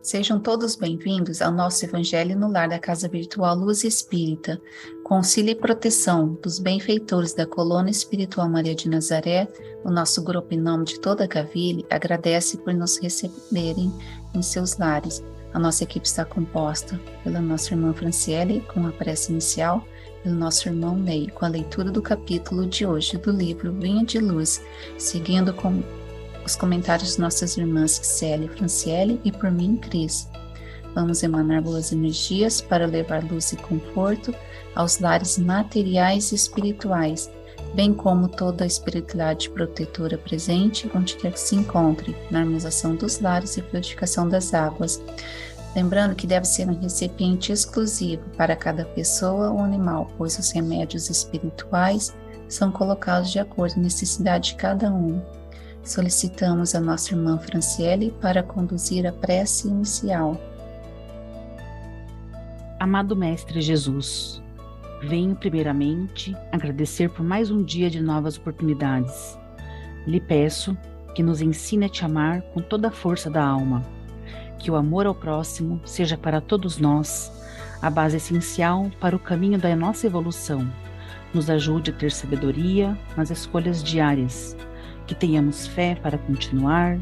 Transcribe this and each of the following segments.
Sejam todos bem-vindos ao nosso Evangelho no Lar da Casa Virtual Luz Espírita, com auxílio e proteção dos benfeitores da Colônia Espiritual Maria de Nazaré. O nosso grupo, em nome de toda a Cavile, agradece por nos receberem em seus lares. A nossa equipe está composta pela nossa irmã Franciele, com a prece inicial, pelo nosso irmão Ney, com a leitura do capítulo de hoje do livro Vinha de Luz, seguindo com os comentários de nossas irmãs Célia e Franciele e por mim, Cris. Vamos emanar boas energias para levar luz e conforto aos lares materiais e espirituais, bem como toda a espiritualidade protetora presente, onde quer que se encontre, na harmonização dos lares e fluidificação das águas. Lembrando que deve ser um recipiente exclusivo para cada pessoa ou animal, pois os remédios espirituais são colocados de acordo com a necessidade de cada um. Solicitamos a nossa irmã Franciele para conduzir a prece inicial. Amado Mestre Jesus, venho primeiramente agradecer por mais um dia de novas oportunidades. Lhe peço que nos ensine a te amar com toda a força da alma, que o amor ao próximo seja para todos nós a base essencial para o caminho da nossa evolução. Nos ajude a ter sabedoria nas escolhas diárias, que tenhamos fé para continuar,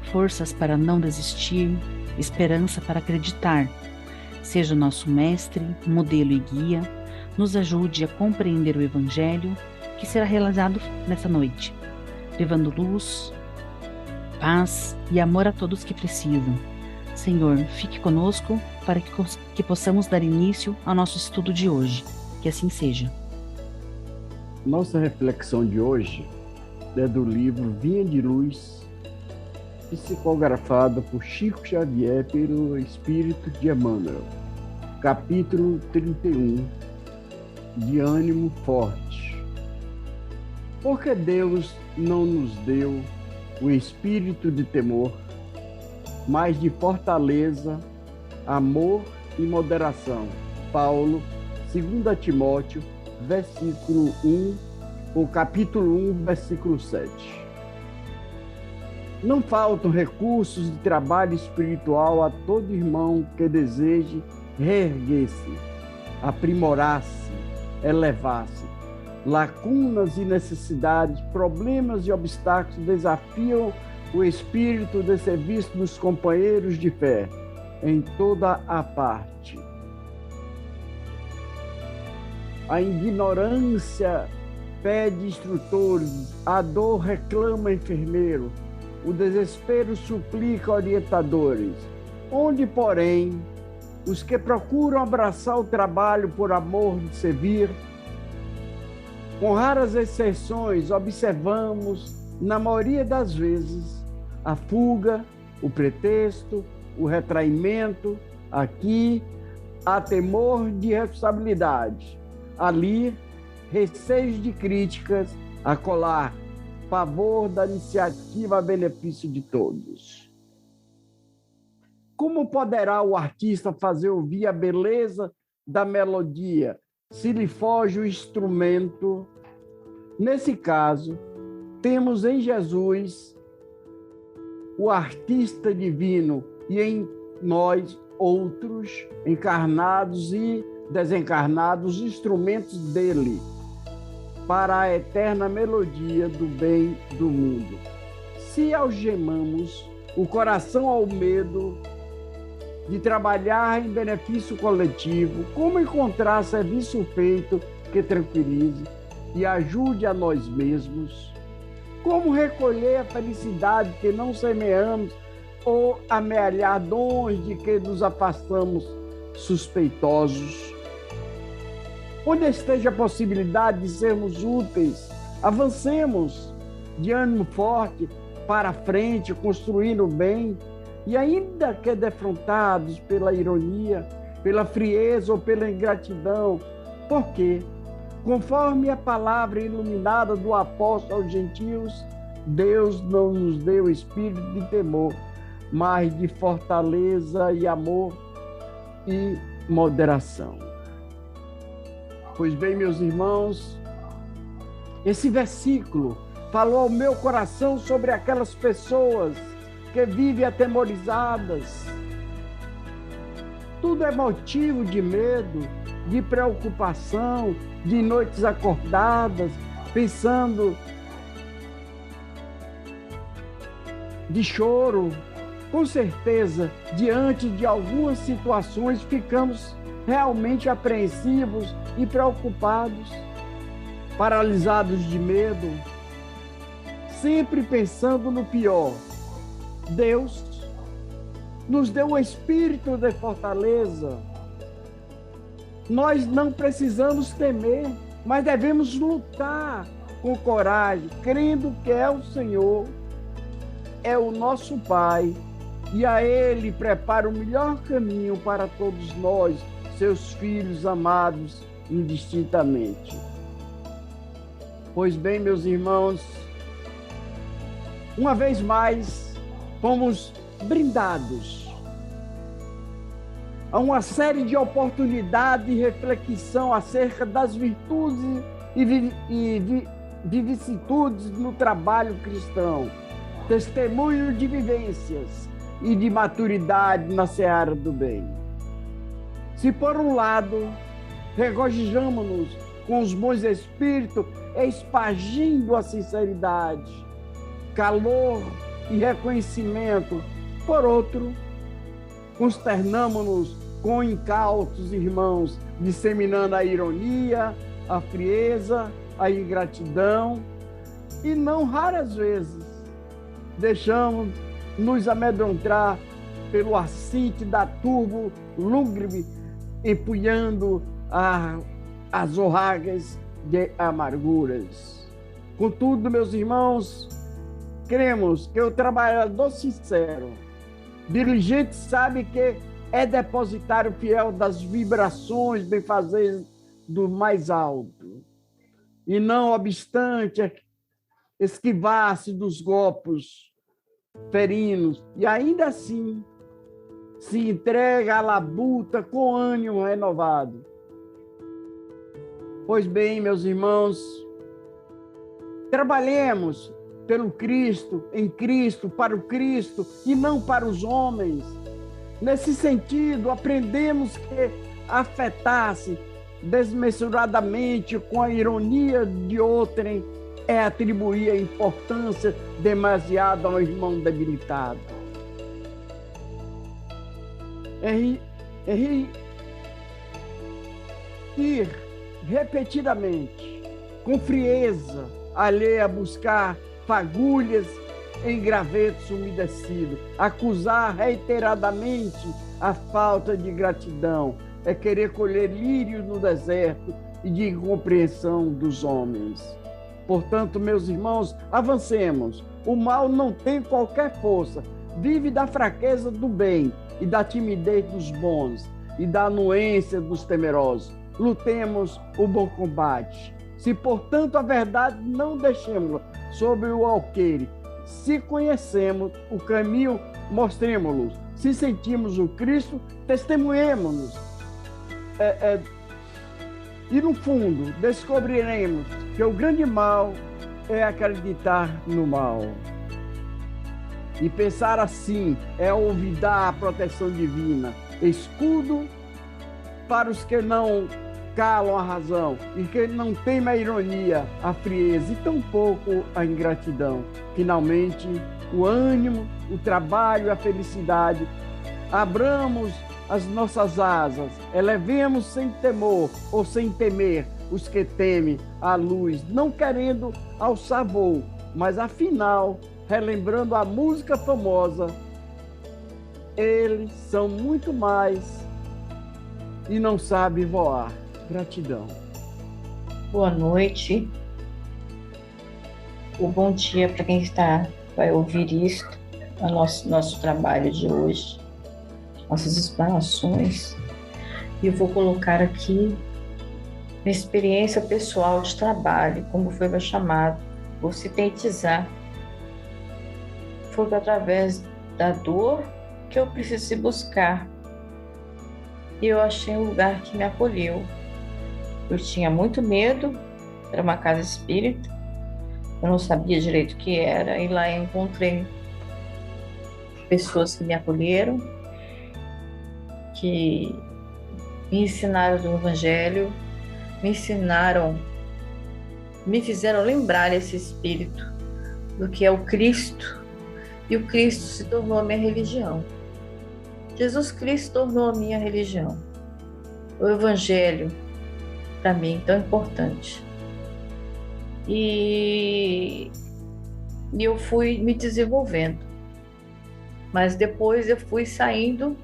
forças para não desistir, esperança para acreditar. Seja nosso mestre, modelo e guia, nos ajude a compreender o Evangelho que será realizado nessa noite, levando luz, paz e amor a todos que precisam. Senhor, fique conosco para que possamos dar início ao nosso estudo de hoje. Que assim seja. Nossa reflexão de hoje é do livro Vinha de Luz, psicografado por Chico Xavier pelo Espírito de Emmanuel, capítulo 31, de ânimo forte. Porque Deus não nos deu o espírito de temor, mas de fortaleza, amor e moderação. Paulo, 2 Timóteo, versículo 1, o capítulo 1, versículo 7. Não faltam recursos de trabalho espiritual a todo irmão que deseje reerguer-se, aprimorar-se, elevar-se. Lacunas e necessidades, problemas e obstáculos desafiam o espírito de serviço dos companheiros de fé em toda a parte. A ignorância pede instrutores, a dor reclama enfermeiro, o desespero suplica orientadores. Onde, porém, os que procuram abraçar o trabalho por amor de servir, com raras exceções, observamos, na maioria das vezes, a fuga, o pretexto, o retraimento, aqui, há temor de responsabilidade, ali, receios de críticas, acolá, pavor da iniciativa a benefício de todos. Como poderá o artista fazer ouvir a beleza da melodia se lhe foge o instrumento? Nesse caso, temos em Jesus o artista divino e em nós outros, encarnados e desencarnados, instrumentos dele, para a eterna melodia do bem do mundo. Se algemamos o coração ao medo de trabalhar em benefício coletivo, como encontrar serviço feito que tranquilize e ajude a nós mesmos? Como recolher a felicidade que não semeamos ou amealhar dons de que nos afastamos suspeitosos? Onde esteja a possibilidade de sermos úteis, avancemos de ânimo forte para frente, construindo o bem, e ainda que defrontados pela ironia, pela frieza ou pela ingratidão, porque, conforme a palavra iluminada do apóstolo aos gentios, Deus não nos deu espírito de temor, mas de fortaleza e amor e moderação. Pois bem, meus irmãos, esse versículo falou ao meu coração sobre aquelas pessoas que vivem atemorizadas. Tudo é motivo de medo, de preocupação, de noites acordadas, pensando, de choro. Com certeza, diante de algumas situações, ficamos realmente apreensivos e preocupados, paralisados de medo, sempre pensando no pior. Deus nos deu um espírito de fortaleza. Nós não precisamos temer, mas devemos lutar com coragem, crendo que é o Senhor, é o nosso Pai, e a Ele prepara o melhor caminho para todos nós, seus filhos amados, indistintamente. Pois bem, meus irmãos, uma vez mais, fomos brindados a uma série de oportunidades de reflexão acerca das virtudes e vicissitudes no trabalho cristão, testemunho de vivências e de maturidade na seara do bem. Se por um lado regozijamos-nos com os bons espíritos, espargindo a sinceridade, calor e reconhecimento, por outro, consternamos-nos com incautos irmãos, disseminando a ironia, a frieza, a ingratidão, e não raras vezes deixamos nos amedrontar pelo assinte da turbo lúgubre, empunhando as orragas de amarguras. Contudo, meus irmãos, cremos que o trabalhador sincero, diligente, sabe que é depositário fiel das vibrações benfazejas do mais alto, e não obstante esquivar-se dos golpes ferinos, e ainda assim se entrega à labuta com ânimo renovado. Pois bem, meus irmãos, trabalhemos pelo Cristo, em Cristo, para o Cristo e não para os homens. Nesse sentido, aprendemos que afetar-se desmesuradamente com a ironia de outrem é atribuir a importância demasiada ao irmão debilitado. Ir repetidamente, com frieza, alheia a buscar fagulhas em gravetos umedecidos, acusar reiteradamente a falta de gratidão, é querer colher lírios no deserto e de incompreensão dos homens. Portanto, meus irmãos, avancemos. O mal não tem qualquer força, vive da fraqueza do bem e da timidez dos bons e da anuência dos temerosos. Lutemos o bom combate. Se, portanto, a verdade não deixemos sobre o alqueire, se conhecemos o caminho, mostremos-lo. Se sentimos o Cristo, testemunhemos-nos. E, no fundo, descobriremos que o grande mal é acreditar no mal. E pensar assim é olvidar a proteção divina, escudo para os que não calam a razão e que não temem a ironia, a frieza e tampouco a ingratidão. Finalmente, o ânimo, o trabalho e a felicidade. Abramos as nossas asas, elevemos sem temor ou sem temer os que temem a luz, não querendo alçar voo, mas afinal, relembrando a música famosa, eles são muito mais e não sabem voar. Gratidão. Boa noite. O bom dia para quem vai ouvir isto, nosso trabalho de hoje, nossas explanações. E eu vou colocar aqui minha experiência pessoal de trabalho, como foi meu chamado, vou sintetizar. Foi através da dor que eu precisei buscar. E eu achei um lugar que me acolheu. Eu tinha muito medo, era uma casa espírita, eu não sabia direito o que era, e lá eu encontrei pessoas que me acolheram, que me ensinaram do Evangelho, me ensinaram, me fizeram lembrar esse espírito do que é o Cristo, e o Cristo se tornou a minha religião. Jesus Cristo tornou a minha religião. O Evangelho, para mim, tão importante. E eu fui me desenvolvendo. Mas depois eu fui saindo,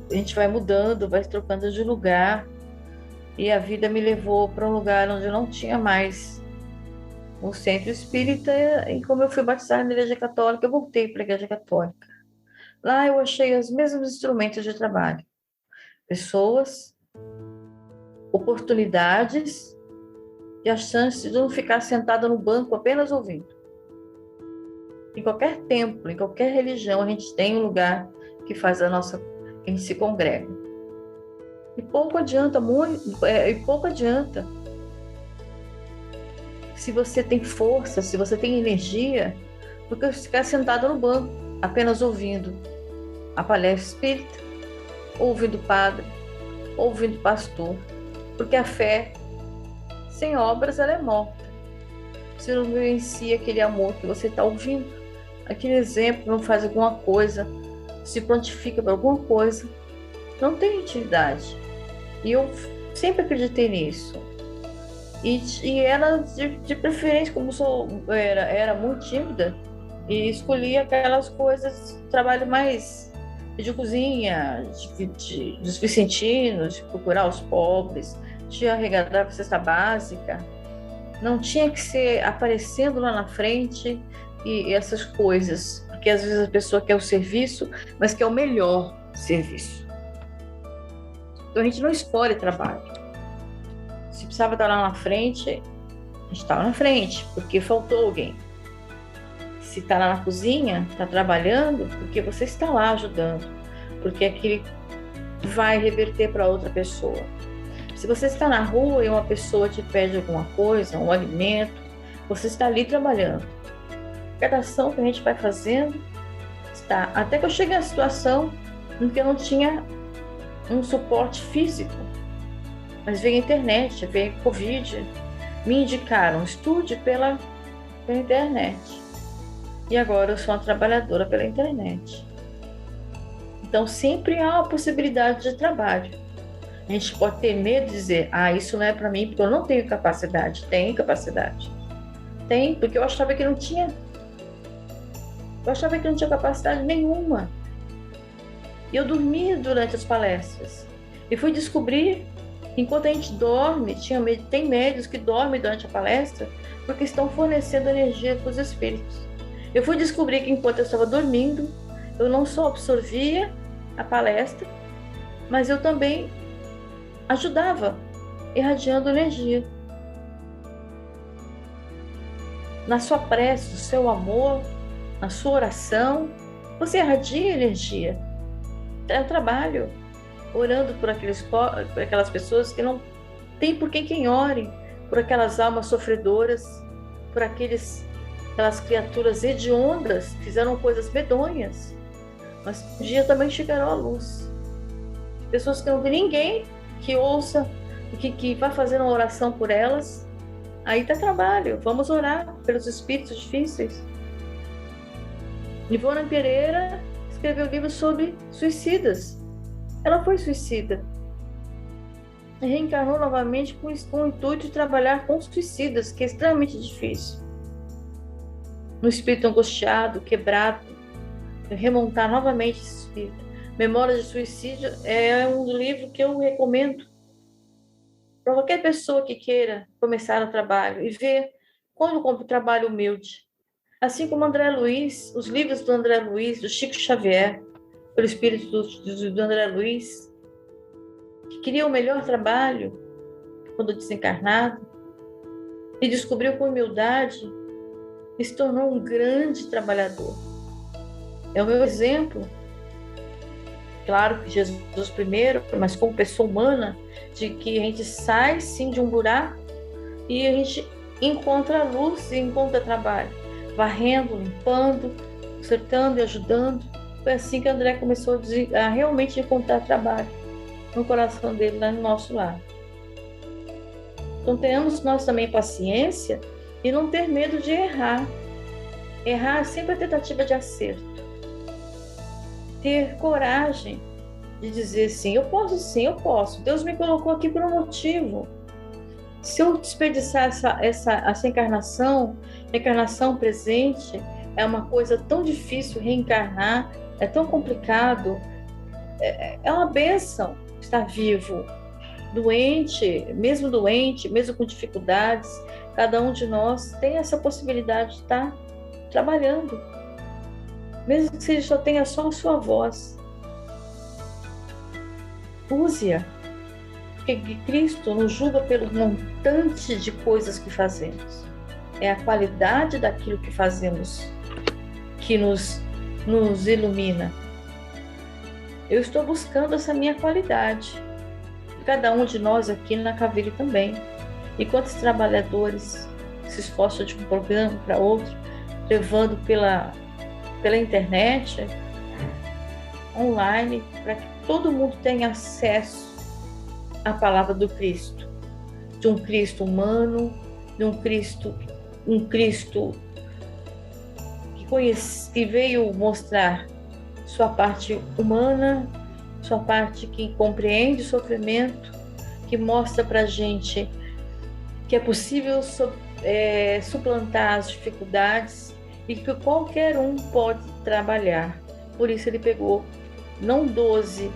a gente vai mudando, vai trocando de lugar, e a vida me levou para um lugar onde eu não tinha mais o centro espírita, e como eu fui batizada na Igreja Católica, eu voltei para a Igreja Católica. Lá eu achei os mesmos instrumentos de trabalho, pessoas, oportunidades e a chance de não ficar sentada no banco apenas ouvindo. Em qualquer templo, em qualquer religião, a gente tem um lugar que faz a gente se congrega. E pouco adianta, se você tem força, se você tem energia, do que ficar sentado no banco, apenas ouvindo a palestra espírita, ouvindo o padre, ouvindo o pastor. Porque a fé, sem obras, ela é morta. Você não vivencia aquele amor que você está ouvindo, aquele exemplo, não faz alguma coisa, se prontifica para alguma coisa, não tem utilidade. E eu sempre acreditei nisso. E era de preferência, como era muito tímida, e escolhia aquelas coisas, trabalho mais de cozinha, dos vicentinos, de procurar os pobres, de arrecadar a cesta básica. Não tinha que ser aparecendo lá na frente e essas coisas, porque às vezes a pessoa quer o serviço, mas quer o melhor serviço. Então a gente não escolhe trabalho. Se precisava estar lá na frente, a gente estava na frente, porque faltou alguém. Se está lá na cozinha, está trabalhando, porque você está lá ajudando, porque aquilo vai reverter para outra pessoa. Se você está na rua e uma pessoa te pede alguma coisa, um alimento, você está ali trabalhando. Cada ação que a gente vai fazendo está. Até que eu cheguei à situação em que eu não tinha um suporte físico, mas veio a internet, veio a Covid, me indicaram, estude pela internet. E agora eu sou uma trabalhadora pela internet. Então sempre há uma possibilidade de trabalho. A gente pode ter medo de dizer, isso não é para mim, porque eu não tenho capacidade. Tem capacidade. Tem, porque eu achava que não tinha. Eu achava que não tinha capacidade nenhuma. E eu dormia durante as palestras. E fui descobrir, enquanto a gente dorme, tem médios que dormem durante a palestra, porque estão fornecendo energia para os espíritos. Eu fui descobrir que enquanto eu estava dormindo, eu não só absorvia a palestra, mas eu também ajudava, irradiando energia. Na sua prece, no seu amor, na sua oração, você irradia energia. É o trabalho, orando por aquelas pessoas que não tem por quem ore, por aquelas almas sofredoras, por aquelas criaturas hediondas que fizeram coisas medonhas, mas um dia também chegarão à luz. Pessoas que não tem ninguém que ouça e que vá fazer uma oração por elas. Aí está trabalho, vamos orar pelos espíritos difíceis. Ivone Pereira escreveu um livro sobre suicidas. Ela foi suicida e reencarnou novamente com o intuito de trabalhar com suicidas, que é extremamente difícil. No espírito angustiado, quebrado, remontar novamente esse espírito. Memórias de Suicídio é um livro que eu recomendo para qualquer pessoa que queira começar o trabalho e ver como o trabalho humilde. Assim como André Luiz, os livros do André Luiz, do Chico Xavier, pelo espírito do André Luiz, que queria o melhor trabalho quando desencarnado, e descobriu com humildade e se tornou um grande trabalhador. É o meu exemplo. claro que Jesus primeiro, mas como pessoa humana, de que a gente sai sim de um buraco e a gente encontra a luz e encontra trabalho, varrendo, limpando, consertando e ajudando. Foi assim que André começou a realmente encontrar trabalho no coração dele, lá no nosso lar. Então tenhamos nós também paciência e não ter medo de errar. Errar é sempre a tentativa de acerto. Ter coragem de dizer sim, eu posso. Deus me colocou aqui por um motivo. Se eu desperdiçar essa encarnação, a encarnação presente é uma coisa tão difícil, reencarnar, é tão complicado, é uma bênção estar vivo. Doente, mesmo com dificuldades, cada um de nós tem essa possibilidade de estar trabalhando, mesmo que seja só tenha só a sua voz. Use-a, porque Cristo nos julga pelo montante de coisas que fazemos. É a qualidade daquilo que fazemos que nos ilumina. Eu estou buscando essa minha qualidade. Cada um de nós aqui na Caviri também. E quantos trabalhadores se esforçam de um programa para outro, levando pela internet, online, para que todo mundo tenha acesso à palavra do Cristo. De um Cristo humano, de um Cristo que veio mostrar sua parte humana, sua parte que compreende o sofrimento, que mostra para a gente que é possível suplantar as dificuldades e que qualquer um pode trabalhar. Por isso ele pegou não 12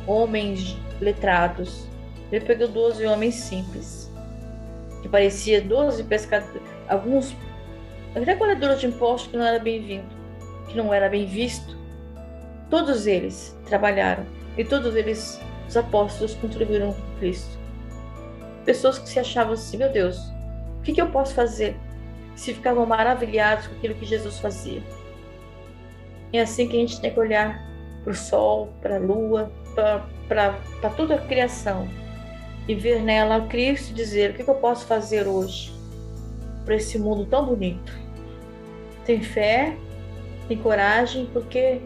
homens letrados, ele pegou 12 homens simples, que parecia 12 pescadores, alguns recolhedores de impostos que não era bem-vindo, que não era bem visto. Todos eles trabalharam e todos eles, os apóstolos, contribuíram com Cristo. Pessoas que se achavam assim, meu Deus, o que eu posso fazer? Se ficavam maravilhados com aquilo que Jesus fazia. É assim que a gente tem que olhar para o sol, para a lua, para toda a criação e ver nela Cristo e dizer, o que eu posso fazer hoje para esse mundo tão bonito? Tem fé, tem coragem, porque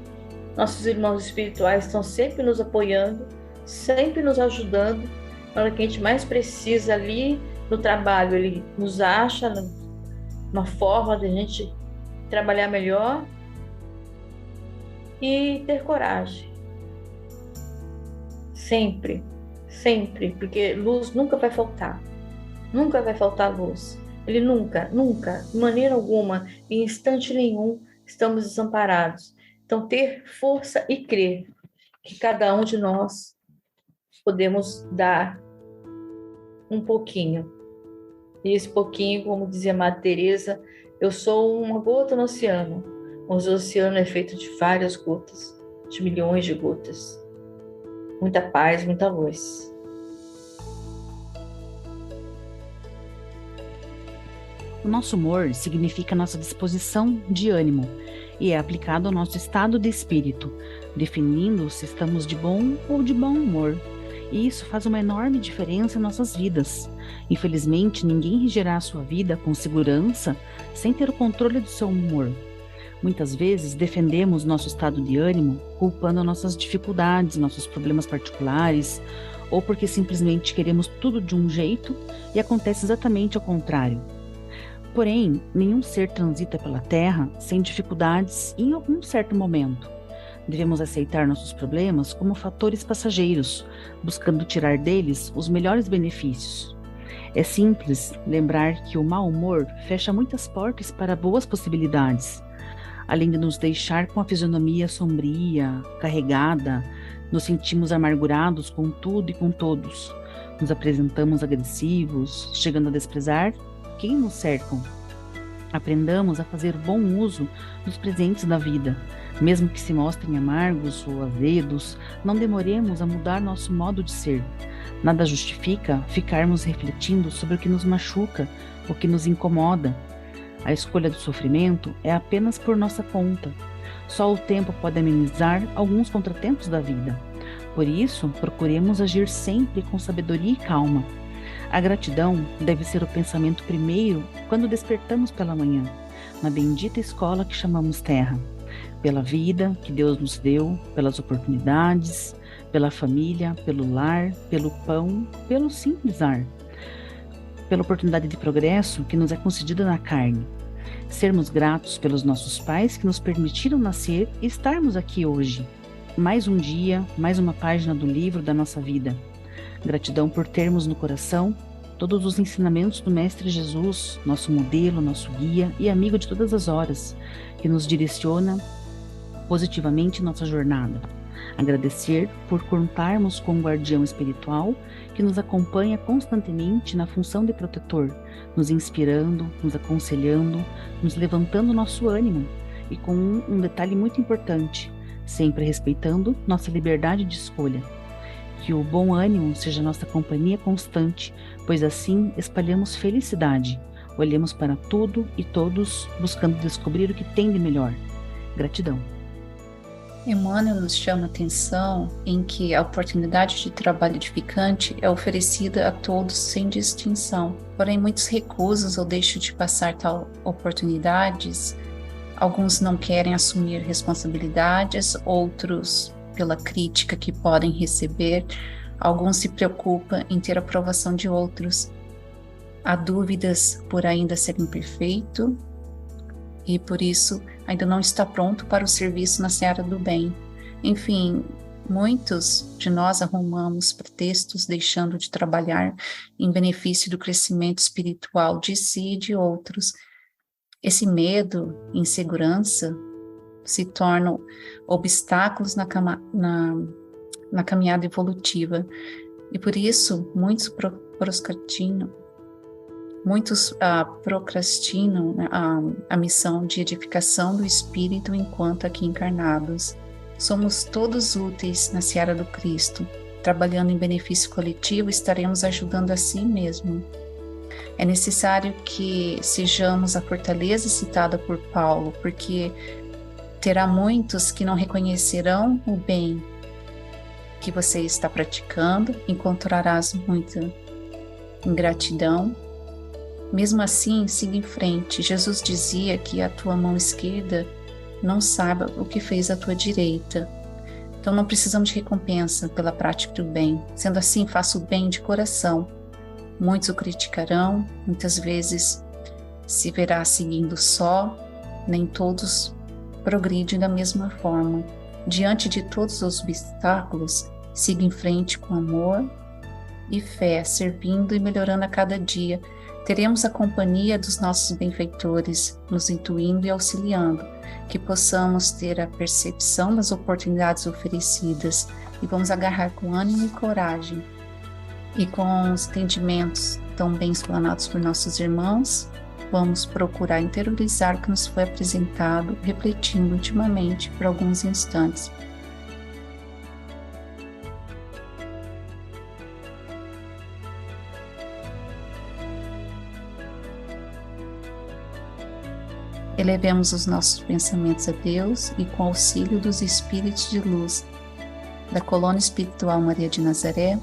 nossos irmãos espirituais estão sempre nos apoiando, sempre nos ajudando. Na hora que a gente mais precisa ali no trabalho, ele nos acha uma forma de a gente trabalhar melhor e ter coragem. Sempre, porque luz nunca vai faltar. Nunca vai faltar luz. Ele nunca, de maneira alguma, em instante nenhum, estamos desamparados. Então, ter força e crer que cada um de nós podemos dar um pouquinho. E esse pouquinho, como dizia a Madre Teresa, eu sou uma gota no oceano, mas o oceano é feito de várias gotas, de milhões de gotas. Muita paz, muita luz. O nosso humor significa nossa disposição de ânimo e é aplicado ao nosso estado de espírito, definindo se estamos de bom ou de bom humor. E isso faz uma enorme diferença em nossas vidas. Infelizmente, ninguém regerá a sua vida com segurança sem ter o controle do seu humor. Muitas vezes defendemos nosso estado de ânimo culpando nossas dificuldades, nossos problemas particulares, ou porque simplesmente queremos tudo de um jeito e acontece exatamente ao contrário. Porém, nenhum ser transita pela Terra sem dificuldades em algum certo momento. Devemos aceitar nossos problemas como fatores passageiros, buscando tirar deles os melhores benefícios. É simples lembrar que o mau humor fecha muitas portas para boas possibilidades. Além de nos deixar com a fisionomia sombria, carregada, nos sentimos amargurados com tudo e com todos. Nos apresentamos agressivos, chegando a desprezar quem nos cercam. Aprendamos a fazer bom uso dos presentes da vida. Mesmo que se mostrem amargos ou azedos, não demoremos a mudar nosso modo de ser. Nada justifica ficarmos refletindo sobre o que nos machuca, o que nos incomoda. A escolha do sofrimento é apenas por nossa conta. Só o tempo pode amenizar alguns contratempos da vida. Por isso, procuremos agir sempre com sabedoria e calma. A gratidão deve ser o pensamento primeiro quando despertamos pela manhã, na bendita escola que chamamos terra, pela vida que Deus nos deu, pelas oportunidades, pela família, pelo lar, pelo pão, pelo simples ar, pela oportunidade de progresso que nos é concedida na carne. Sermos gratos pelos nossos pais que nos permitiram nascer e estarmos aqui hoje. Mais um dia, mais uma página do livro da nossa vida. Gratidão por termos no coração todos os ensinamentos do Mestre Jesus, nosso modelo, nosso guia e amigo de todas as horas, que nos direciona positivamente em nossa jornada. Agradecer por contarmos com um guardião espiritual que nos acompanha constantemente na função de protetor, nos inspirando, nos aconselhando, nos levantando nosso ânimo e com um detalhe muito importante, sempre respeitando nossa liberdade de escolha. Que o bom ânimo seja nossa companhia constante, pois assim espalhamos felicidade, olhamos para tudo e todos buscando descobrir o que tem de melhor. Gratidão. Emmanuel nos chama a atenção em que a oportunidade de trabalho edificante é oferecida a todos sem distinção. Porém, muitos recusam ou deixam de passar tal oportunidades. Alguns não querem assumir responsabilidades, outros pela crítica que podem receber. Alguns se preocupam em ter a aprovação de outros. Há dúvidas por ainda ser imperfeito e por isso ainda não está pronto para o serviço na seara do bem. Enfim, muitos de nós arrumamos pretextos deixando de trabalhar em benefício do crescimento espiritual de si e de outros. Esse medo, insegurança, se tornam obstáculos na caminhada evolutiva. E por isso, muitos procrastinam a missão de edificação do espírito enquanto aqui encarnados. Somos todos úteis na seara do Cristo. Trabalhando em benefício coletivo, estaremos ajudando a si mesmo. É necessário que sejamos a fortaleza citada por Paulo, porque terá muitos que não reconhecerão o bem que você está praticando, encontrarás muita ingratidão. Mesmo assim, siga em frente. Jesus dizia que a tua mão esquerda não saiba o que fez a tua direita. Então não precisamos de recompensa pela prática do bem. Sendo assim, faça o bem de coração. Muitos o criticarão, muitas vezes se verá seguindo só, nem todos progridem da mesma forma. Diante de todos os obstáculos, siga em frente com amor e fé, servindo e melhorando a cada dia. Teremos a companhia dos nossos benfeitores, nos intuindo e auxiliando, que possamos ter a percepção das oportunidades oferecidas e vamos agarrar com ânimo e coragem. E com os entendimentos tão bem explanados por nossos irmãos, vamos procurar interiorizar o que nos foi apresentado, refletindo ultimamente por alguns instantes. Elevemos os nossos pensamentos a Deus e com o auxílio dos Espíritos de Luz da Colônia Espiritual Maria de Nazaré,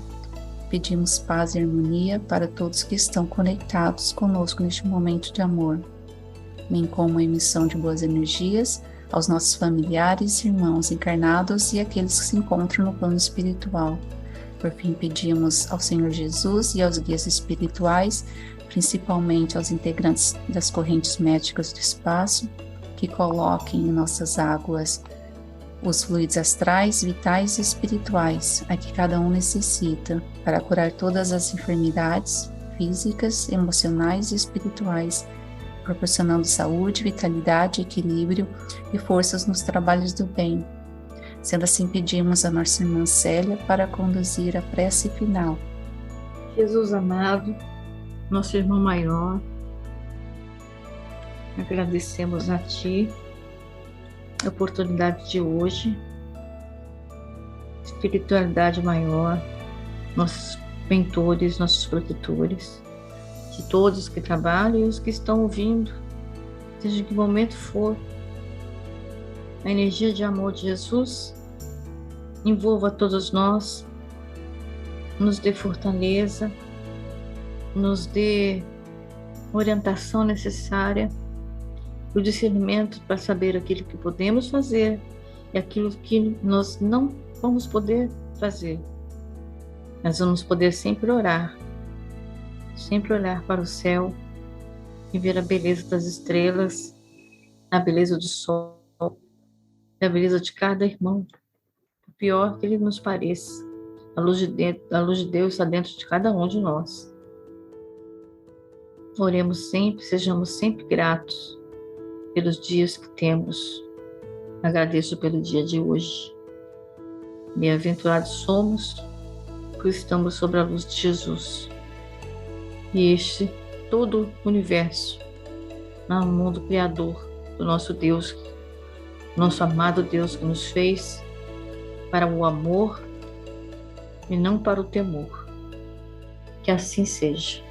pedimos paz e harmonia para todos que estão conectados conosco neste momento de amor, bem como a emissão de boas energias aos nossos familiares, irmãos encarnados e aqueles que se encontram no plano espiritual. Por fim, pedimos ao Senhor Jesus e aos guias espirituais, principalmente aos integrantes das correntes médicas do espaço, que coloquem em nossas águas os fluidos astrais, vitais e espirituais, a que cada um necessita, para curar todas as enfermidades físicas, emocionais e espirituais, proporcionando saúde, vitalidade, equilíbrio e forças nos trabalhos do bem. Sendo assim, pedimos a nossa irmã Célia para conduzir a prece final. Jesus amado, nosso irmão maior, agradecemos a Ti a oportunidade de hoje, espiritualidade maior, nossos mentores, nossos protetores, de todos que trabalham e os que estão ouvindo, seja em que momento for, a energia de amor de Jesus envolva todos nós, nos dê fortaleza, nos dê orientação necessária, o discernimento para saber aquilo que podemos fazer e aquilo que nós não vamos poder fazer. Nós vamos poder sempre olhar para o céu e ver a beleza das estrelas, a beleza do sol, a beleza de cada irmão, o pior que ele nos pareça. A luz de Deus está dentro de cada um de nós. Oremos sempre, sejamos sempre gratos pelos dias que temos. Agradeço pelo dia de hoje. Bem-aventurados somos, pois estamos sobre a luz de Jesus. E todo o universo, no mundo criador do nosso Deus, nosso amado Deus que nos fez para o amor e não para o temor. Que assim seja.